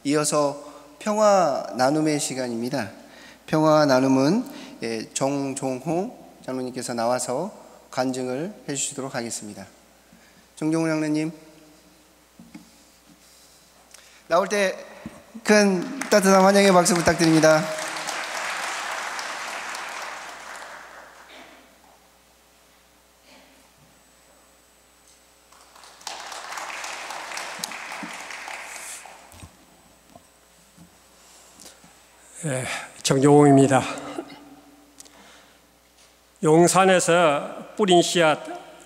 이어서 평화 나눔의 시간입니다. 평화 나눔은 정종호 장로님께서 나와서 간증을 해주시도록 하겠습니다. 정종호 장로님, 나올 때 큰 따뜻한 환영의 박수 부탁드립니다. 정종호입니다. 용산에서 뿌린 씨앗,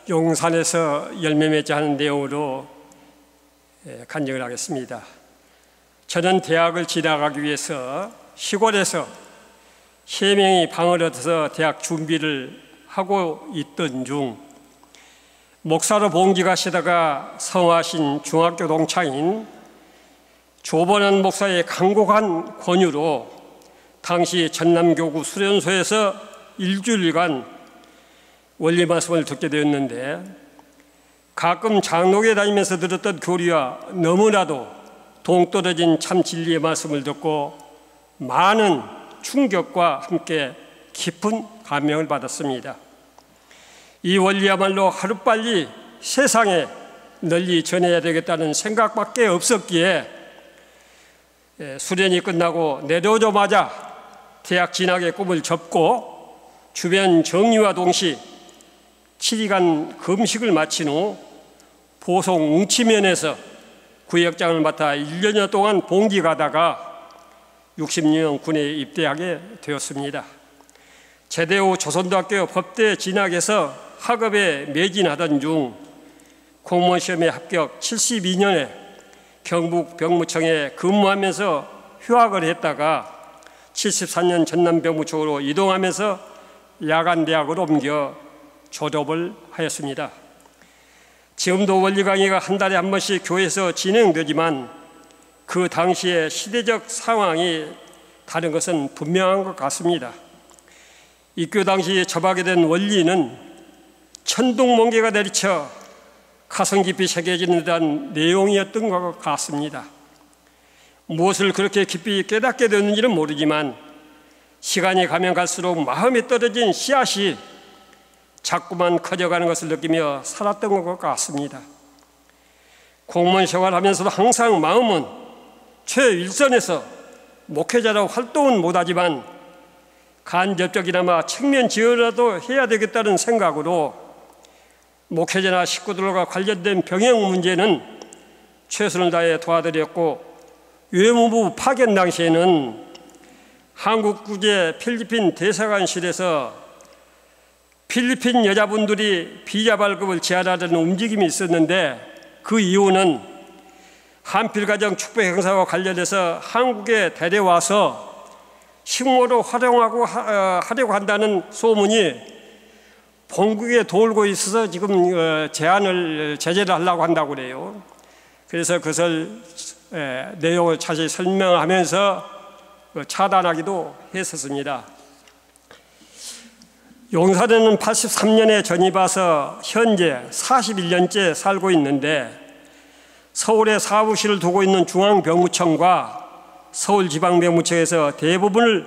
용산에서 열매 맺자 하는 내용으로 간증을 하겠습니다. 저는 대학을 진학하기 위해서 시골에서 3명이 방을 얻어서 대학 준비를 하고 있던 중 목사로 봉직하시다가 성하신 중학교 동창인 조번원 목사의 간곡한 권유로 당시 전남교구 수련소에서 일주일간 원리 말씀을 듣게 되었는데, 가끔 장로교에 다니면서 들었던 교리와 너무나도 동떨어진 참 진리의 말씀을 듣고 많은 충격과 함께 깊은 감명을 받았습니다. 이 원리야말로 하루빨리 세상에 널리 전해야 되겠다는 생각밖에 없었기에 수련이 끝나고 내려오자마자 대학 진학의 꿈을 접고 주변 정리와 동시 7일간 금식을 마친 후 보성 웅치면에서 구역장을 맡아 1년여 동안 봉직하다가 60년 군에 입대하게 되었습니다. 제대 후 조선대학교 법대 진학해서 학업에 매진하던 중 공무원 시험에 합격 72년에 경북 병무청에 근무하면서 휴학을 했다가 74년 전남병무청으로 이동하면서 야간대학으로 옮겨 졸업을 하였습니다. 지금도 원리 강의가 한 달에 한 번씩 교회에서 진행되지만 그 당시의 시대적 상황이 다른 것은 분명한 것 같습니다. 입교 당시 접하게 된 원리는 천둥번개가 내리쳐 가슴 깊이 새겨지는 듯한 내용이었던 것 같습니다. 무엇을 그렇게 깊이 깨닫게 되었는지는 모르지만 시간이 가면 갈수록 마음에 떨어진 씨앗이 자꾸만 커져가는 것을 느끼며 살았던 것 같습니다. 공무원 생활하면서도 항상 마음은 최일선에서 목회자로 활동은 못하지만 간접적이나마 측면 지원이라도 해야 되겠다는 생각으로 목회자나 식구들과 관련된 병역 문제는 최선을 다해 도와드렸고, 외무부 파견 당시에는 한국국제 필리핀 대사관실에서 필리핀 여자분들이 비자 발급을 제한하려는 움직임이 있었는데, 그 이유는 한필가정 축복 행사와 관련해서 한국에 데려와서 식모로 하려고 한다는 소문이 본국에 돌고 있어서 지금 제재를 하려고 한다고 그래요. 그래서 그것을 내용을 자세히 설명하면서 차단하기도 했었습니다. 용산에는 83년에 전입 와서 현재 41년째 살고 있는데, 서울에 사무실을 두고 있는 중앙병무청과 서울지방병무청에서 대부분을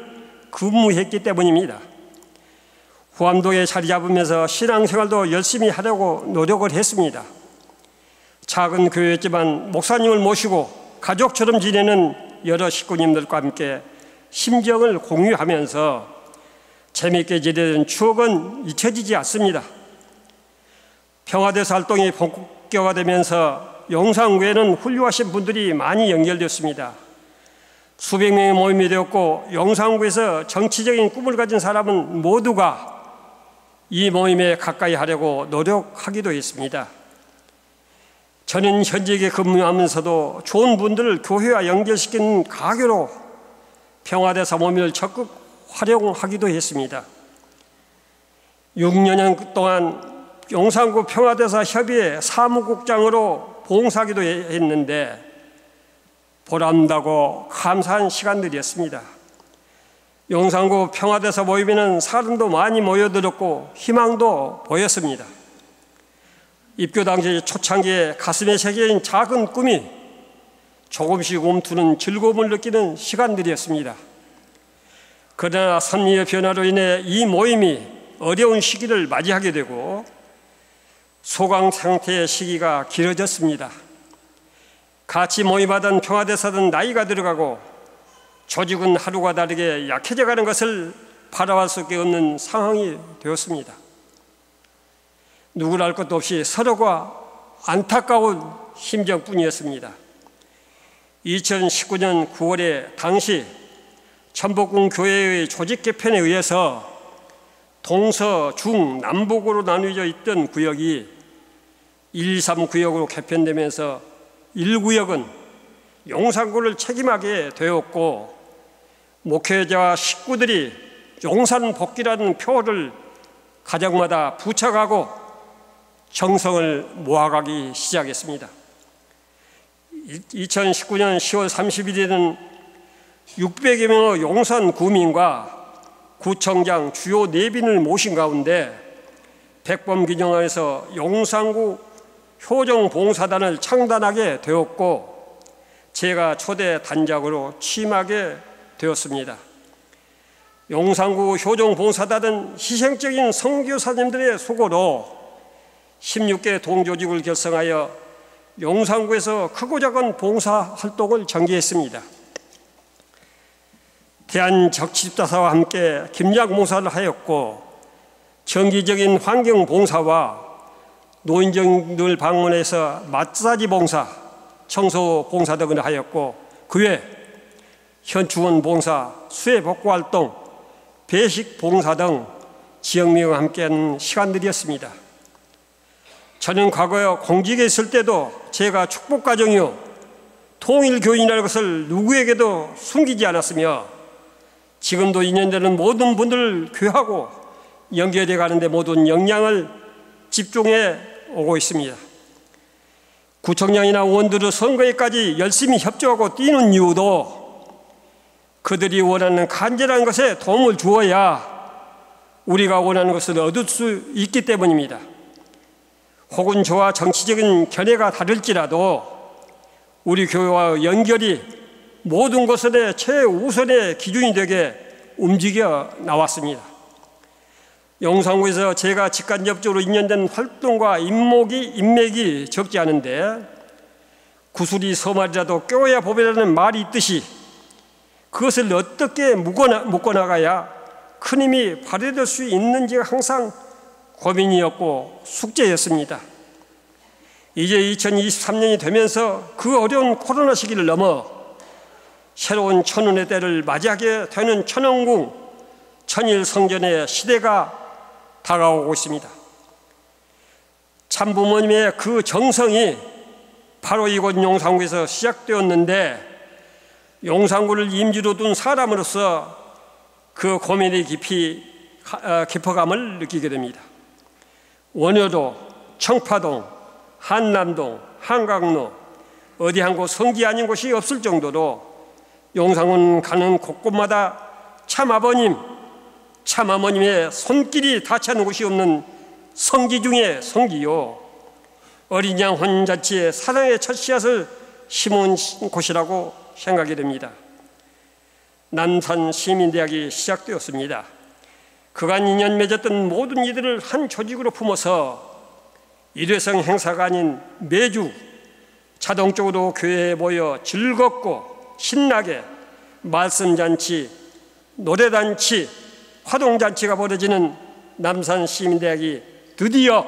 근무했기 때문입니다. 후암동에 자리 잡으면서 신앙생활도 열심히 하려고 노력을 했습니다. 작은 교회였지만 목사님을 모시고 가족처럼 지내는 여러 식구님들과 함께 심정을 공유하면서 재미있게 지내던 추억은 잊혀지지 않습니다. 평화대사 활동이 본격화되면서 용산구에는 훌륭하신 분들이 많이 연결되었습니다. 수백 명의 모임이 되었고, 용산구에서 정치적인 꿈을 가진 사람은 모두가 이 모임에 가까이 하려고 노력하기도 했습니다. 저는 현직에 근무하면서도 좋은 분들을 교회와 연결시키는 가교로 평화대사 모임을 적극 활용하기도 했습니다. 6년 동안 용산구 평화대사 협의회 사무국장으로 봉사하기도 했는데 보람나고 감사한 시간들이었습니다. 용산구 평화대사 모임에는 사람도 많이 모여들었고 희망도 보였습니다. 입교 당시 초창기에 가슴에 새긴 작은 꿈이 조금씩 움트는 즐거움을 느끼는 시간들이었습니다. 그러나 선미의 변화로 인해 이 모임이 어려운 시기를 맞이하게 되고 소강 상태의 시기가 길어졌습니다. 같이 모임하던 평화대사들은 나이가 들어가고 조직은 하루가 다르게 약해져가는 것을 바라볼 수밖에 없는 상황이 되었습니다. 누구랄 것도 없이 서로가 안타까운 심정뿐이었습니다. 2019년 9월에 당시 천복궁 교회의 조직 개편에 의해서 동서, 중, 남북으로 나누어져 있던 구역이 1, 3 구역으로 개편되면서 1구역은 용산구를 책임하게 되었고 목회자와 식구들이 용산복귀라는 표를 가정마다 부착하고 정성을 모아가기 시작했습니다. 2019년 10월 30일에는 600여 명의 용산 구민과 구청장 주요 내빈을 모신 가운데 백범기념관에서 용산구 효정봉사단을 창단하게 되었고 제가 초대 단장으로 취임하게 되었습니다. 용산구 효정봉사단은 희생적인 선교사님들의 수고로 16개 동조직을 결성하여 용산구에서 크고 작은 봉사활동을 전개했습니다. 대한적십자사와 함께 김장봉사를 하였고 정기적인 환경봉사와 노인정들 방문해서 마사지 봉사, 청소 봉사 등을 하였고 그 외 현충원 봉사, 수해 복구 활동, 배식 봉사 등 지역민과 함께하는 시간들이었습니다. 저는 과거에 공직에 있을 때도 제가 축복가정이요 통일교인이라는 것을 누구에게도 숨기지 않았으며 지금도 인연되는 모든 분들을 교하고 연결해 가는데 모든 역량을 집중해 오고 있습니다. 구청장이나 의원들의 선거에까지 열심히 협조하고 뛰는 이유도 그들이 원하는 간절한 것에 도움을 주어야 우리가 원하는 것을 얻을 수 있기 때문입니다. 혹은 저와 정치적인 견해가 다를지라도 우리 교회와 연결이 모든 것의 최우선의 기준이 되게 움직여 나왔습니다. 용산구에서 제가 직간접적으로 인연된 활동과 인맥이 적지 않은데 구슬이 서말이라도 껴야 보배라는 말이 있듯이 그것을 어떻게 묶어나가야 큰 힘이 발휘될 수 있는지가 항상 고민이었고 숙제였습니다. 이제 2023년이 되면서 그 어려운 코로나 시기를 넘어 새로운 천운의 때를 맞이하게 되는 천원궁 천일성전의 시대가 다가오고 있습니다. 참부모님의 그 정성이 바로 이곳 용산구에서 시작되었는데 용산구를 임지로 둔 사람으로서 그 고민의 깊어감을 느끼게 됩니다. 원효도, 청파동, 한남동, 한강로 어디 한 곳 성지 아닌 곳이 없을 정도로 용산군 가는 곳곳마다 참아버님, 참어머님의 손길이 닿지 않는 곳이 없는 성지 중에 성지요 어린 양 혼잔치에 사랑의 첫 씨앗을 심은 곳이라고 생각이 됩니다. 남산 시민대학이 시작되었습니다. 그간 인연 맺었던 모든 이들을 한 조직으로 품어서 일회성 행사가 아닌 매주 자동적으로 교회에 모여 즐겁고 신나게 말씀잔치, 노래잔치, 화동잔치가 벌어지는 남산 시민대학이 드디어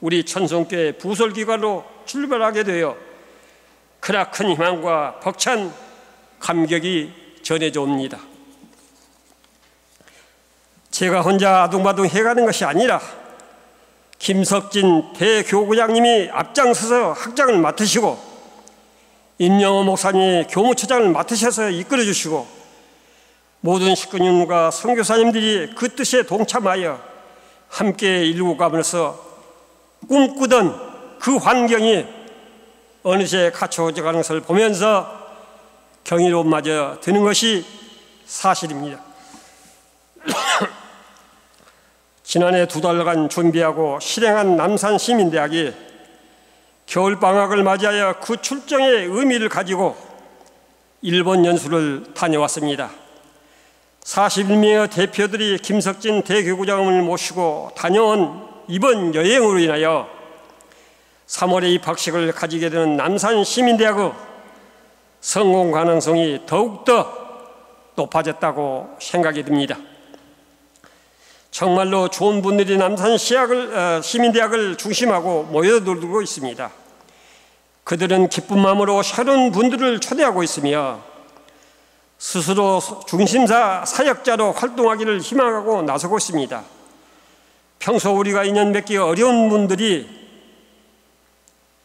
우리 천성교회 부설기관으로 출발하게 되어 크나큰 희망과 벅찬 감격이 전해져 옵니다. 제가 혼자 아둥바둥 해가는 것이 아니라 김석진 대교구장님이 앞장서서 학장을 맡으시고 임영호 목사님이 교무처장을 맡으셔서 이끌어 주시고 모든 식구님과 선교사님들이 그 뜻에 동참하여 함께 이루고 가면서 꿈꾸던 그 환경이 어느새 갖춰져 가는 것을 보면서 경이로움마저 드는 것이 사실입니다. 지난해 2달간 준비하고 실행한 남산 시민대학이 겨울방학을 맞이하여 그 출정의 의미를 가지고 일본 연수를 다녀왔습니다. 41명의 대표들이 김석진 대교구장을 모시고 다녀온 이번 여행으로 인하여 3월에 입학식을 가지게 되는 남산시민대학의 성공 가능성이 더욱더 높아졌다고 생각이 듭니다. 정말로 좋은 분들이 남산시민대학을 중심하고 모여들고 있습니다. 그들은 기쁜 마음으로 새로운 분들을 초대하고 있으며 스스로 중심사 사역자로 활동하기를 희망하고 나서고 있습니다. 평소 우리가 인연 맺기 어려운 분들이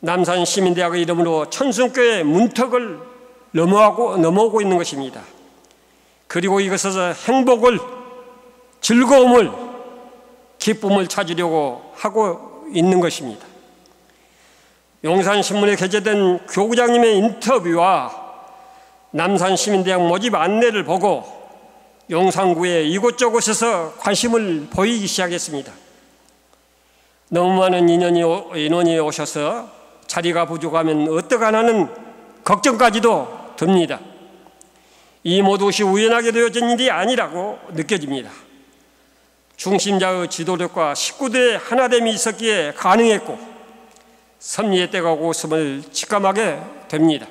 남산시민대학의 이름으로 천승교회 문턱을 넘어오고 있는 것입니다. 그리고 이것에서 행복을, 즐거움을, 기쁨을 찾으려고 하고 있는 것입니다. 용산신문에 게재된 교구장님의 인터뷰와 남산시민대학 모집 안내를 보고 용산구의 이곳저곳에서 관심을 보이기 시작했습니다. 너무 많은 인원이 오셔서 자리가 부족하면 어떡하나는 걱정까지도 듭니다. 이 모든 것이 우연하게 되어진 일이 아니라고 느껴집니다. 중심자의 지도력과 식구들의 하나됨이 있었기에 가능했고 섭리의 때가 오고 있음을 직감하게 됩니다.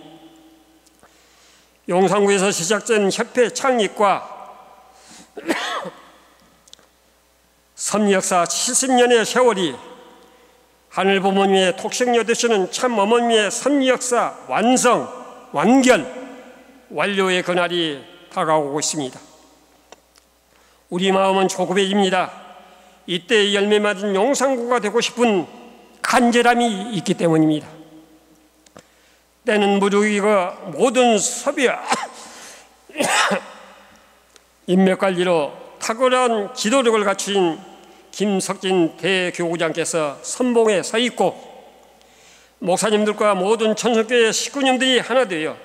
용산구에서 시작된 협회 창립과 섭리 역사 70년의 세월이 하늘 부모님의 독생녀 되시는 참 어머님의 섭리 역사 완성, 완결, 완료의 그날이 다가오고 있습니다. 우리 마음은 조급해집니다. 이때 열매 맞은 용산구가 되고 싶은 간절함이 있기 때문입니다. 때는 무르익어 모든 섭외와 인맥관리로 탁월한 지도력을 갖춘 김석진 대교구장께서 선봉에 서 있고 목사님들과 모든 천성교회 식구님들이 하나 되어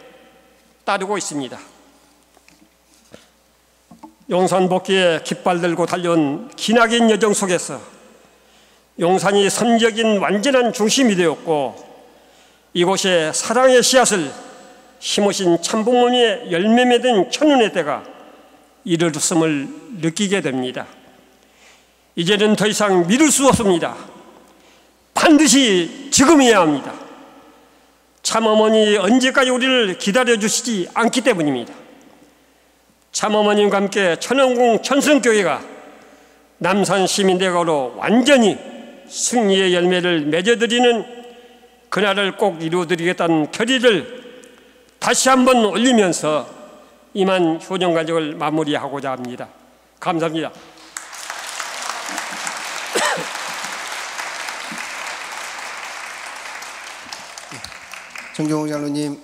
따르고 있습니다. 용산 복귀에 깃발 들고 달려온 기나긴 여정 속에서 용산이 선적인 완전한 중심이 되었고 이곳에 사랑의 씨앗을 심으신 참부모님의 열매 맺은 천운의 때가 이르렀음을 느끼게 됩니다. 이제는 더 이상 미룰 수 없습니다. 반드시 지금이어야 합니다. 참어머니 언제까지 우리를 기다려주시지 않기 때문입니다. 참어머님과 함께 천원궁 천성교회가 남산시민대학으로 완전히 승리의 열매를 맺어드리는 그날을 꼭 이루어드리겠다는 결의를 다시 한번 올리면서 이만 효정간증을 마무리하고자 합니다. 감사합니다. 정종욱 장로님,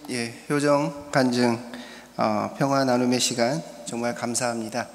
효정 간증 평화 나눔의 시간 정말 감사합니다.